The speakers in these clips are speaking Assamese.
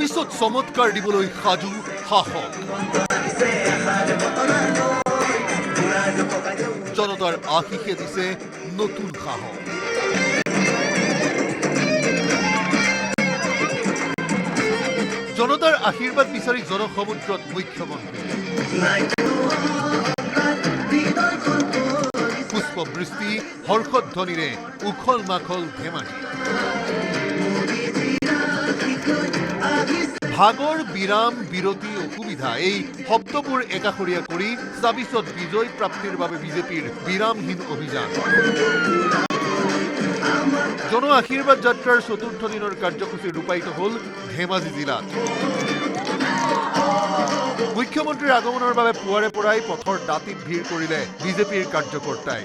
ছাব্বিছত চমৎকাৰ দিবলৈ সাজু শাসক। জনতাৰ আশীষে দিছে নতুন সাহস। জনতাৰ আশীৰ্বাদ বিচাৰি জনসমুদ্ৰত মুখ্যমন্ত্ৰী। পুষ্পবৃষ্টি হৰ্ষধ্বনিৰে উখল মাখল ধেমাজি। ভাগৰ বিৰাম বিৰতি অসুবিধা এই শব্দবোৰ একাষৰীয়া কৰি ২৬ত বিজয় প্ৰাপ্তিৰ বাবে বিজেপিৰ বিৰামহীন অভিযান। জন আশীৰ্বাদ যাত্ৰাৰ চতুৰ্থ দিনৰ কাৰ্যসূচী ৰূপায়িত হ'ল ধেমাজি জিলাত। মুখ্যমন্ত্ৰীৰ আগমনৰ বাবে পুৱাৰে পৰাই পথৰ দাঁতিত ভিৰ কৰিলে বিজেপিৰ কাৰ্যকৰ্তাই।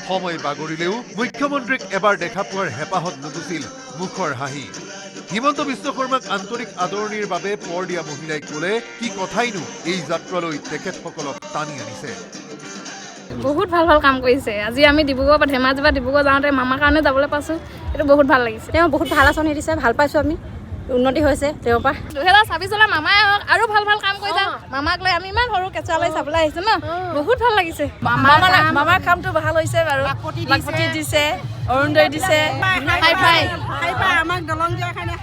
সময় বাগৰিলেও মুখ্যমন্ত্ৰীক এবাৰ দেখা পোৱাৰ হেঁপাহত নুগুছিল মুখৰ হাঁহি। হিমন্ত বিশ্ব শৰ্মাক আন্তৰিক আদৰণিৰ বাবে পৰ দিয়া মহিলাই ক'লে কি কথাইনো এই যাত্ৰালৈ তেখেতসকলক টানি আনিছে। বহুত ভাল ভাল কাম কৰিছে। আজি আমি ডিব্ৰুগড় পৰা ধেমাজি পৰা ডিব্ৰুগড় যাওঁতে মামাৰ কাৰণে যাবলৈ পাইছোঁ, এইটো বহুত ভাল লাগিছে। তেওঁ বহুত ভাল আঁচনি দিছে, ভাল পাইছোঁ আমি, উন্নতি হৈছে তেওঁৰ পৰা। 2026 মামাই আৰু ভাল ভাল কাম কৰিছে। মামাক লৈ আমি ইমান সৰু কেঁচুৱালৈ চাবলৈ আহিছোঁ ন, বহুত ভাল লাগিছে। মামাৰ কামটো ভাল হৈছে বাৰু, লাখপতি দিছে, অৰুণোদয় দিছে, আমাক দলং দিয়াৰ কাৰণে,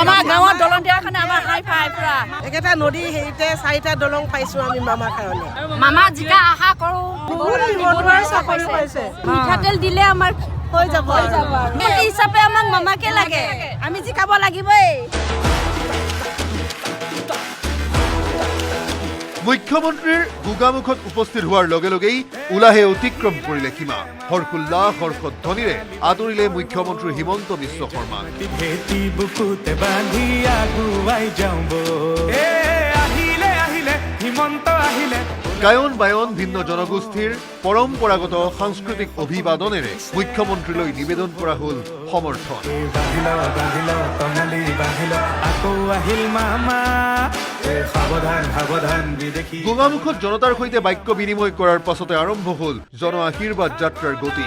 আমাৰ গাঁৱত দলং দিয়াৰ কাৰণে আমাৰ হাই ফাই পুৰা। একেটা নদী হেৰিতে 4টা দলং পাইছোঁ আমি মামাৰ কাৰণে। মামা জিকা আশা কৰোঁ, মিঠাতেল দিলে আমাৰ হৈ যাব। এই হিচাপে আমাক মামাকে লাগে, আমি জিকাব লাগিবই। মুখ্যমন্ত্ৰীৰ গোগামুখত উপস্থিত হোৱাৰ লগে লগেই উলাহে অতিক্ৰম কৰিলে সীমা। হৰ্ষোল্লাস হৰ্ষধ্বনিৰে আদৰিলে মুখ্যমন্ত্ৰী হিমন্ত বিশ্ব শৰ্মাক। গায়ন বায়ন ভিন্ন জনগোষ্ঠীৰ পৰম্পৰাগত সাংস্কৃতিক অভিবাদনেৰে মুখ্যমন্ত্ৰীলৈ নিবেদন কৰা হ'ল সমৰ্থন। গোগামুখত জনতাৰ সৈতে বাক্য বিনিময় কৰাৰ পাছতে আৰম্ভ হ'ল জন আশীৰ্বাদ যাত্ৰাৰ গতি।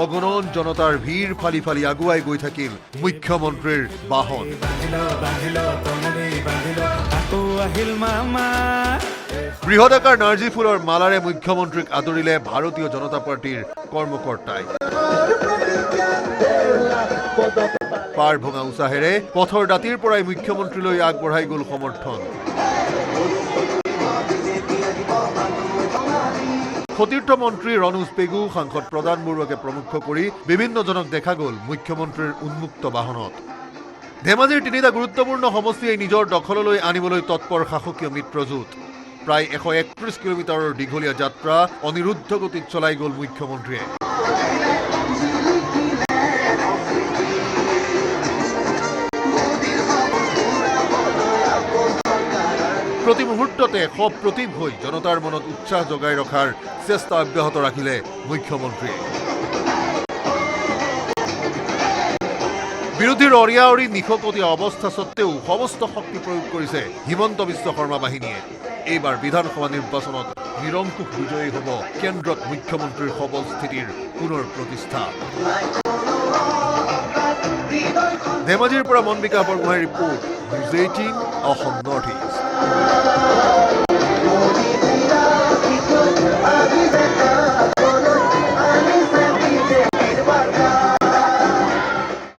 অগণন জনতাৰ ভিৰ ফালি ফালি আগুৱাই গৈ থাকিল মুখ্যমন্ত্ৰীৰ বাহন। বৃহদাকাৰ নাৰ্জী ফুলৰ মালাৰে মুখ্যমন্ত্ৰীক আদৰিলে ভাৰতীয় জনতা পাৰ্টীৰ কৰ্মকৰ্তাই। পাৰ ভঙা উৎসাহেৰে পথৰ দাঁতিৰ পৰাই মুখ্যমন্ত্ৰীলৈ আগবঢ়াই গ'ল সমৰ্থন। সতীৰ্থ মন্ত্ৰী ৰণোজ পেগু, সাংসদ প্ৰদান বৰুৱাকে প্ৰমুখ কৰি বিভিন্নজনক দেখা গ'ল মুখ্যমন্ত্ৰীৰ উন্মুক্ত বাহনত। ধেমাজিৰ 3টা গুৰুত্বপূৰ্ণ সমষ্টিয়ে নিজৰ দখললৈ আনিবলৈ তৎপৰ শাসকীয় মিত্ৰজোঁট। প্ৰায় 131 কিলোমিটাৰৰ দীঘলীয়া যাত্ৰা অনিৰুদ্ধ গতিত চলাই গ'ল মুখ্যমন্ত্ৰীয়ে। প্ৰতি মুহূৰ্ততে সপ্ৰতিভ হৈ জনতাৰ মনত উৎসাহ জগাই ৰখাৰ চেষ্টা অব্যাহত ৰাখিলে মুখ্যমন্ত্ৰীয়ে। বিৰোধীৰ অৰিয়াঅৰি নিশকতীয়া অৱস্থা সত্ত্বেও সমস্ত শক্তি প্ৰয়োগ কৰিছে হিমন্ত বিশ্ব শৰ্মা বাহিনীয়ে। এইবাৰ বিধানসভা নিৰ্বাচনত নিৰংকুশ বিজয়ী হ'ব কেন্দ্ৰত মুখ্যমন্ত্ৰীৰ সবল স্থিতিৰ পুনৰ প্ৰতিষ্ঠা। ধেমাজিৰ পৰা মনবিকা বৰগোহাঁইৰ report, News 18 Assam North east.